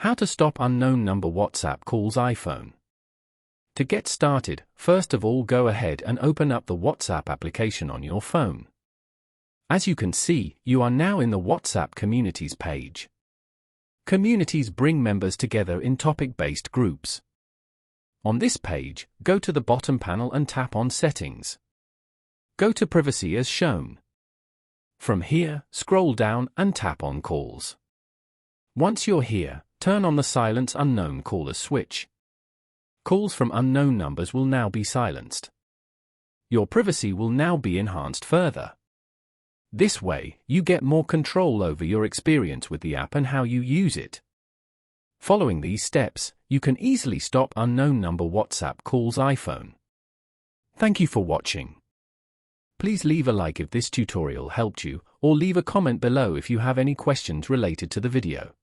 How to stop unknown number WhatsApp calls iPhone. To get started, first of all go ahead and open up the WhatsApp application on your phone. As you can see, you are now in the WhatsApp Communities page. Communities bring members together in topic-based groups. On this page, go to the bottom panel and tap on Settings. Go to Privacy as shown. From here, scroll down and tap on Calls. Once you're here, turn on the Silence Unknown Callers switch. Calls from unknown numbers will now be silenced. Your privacy will now be enhanced further. This way, you get more control over your experience with the app and how you use it. Following these steps, you can easily stop unknown number WhatsApp calls iPhone. Thank you for watching. Please leave a like if this tutorial helped you, or leave a comment below if you have any questions related to the video.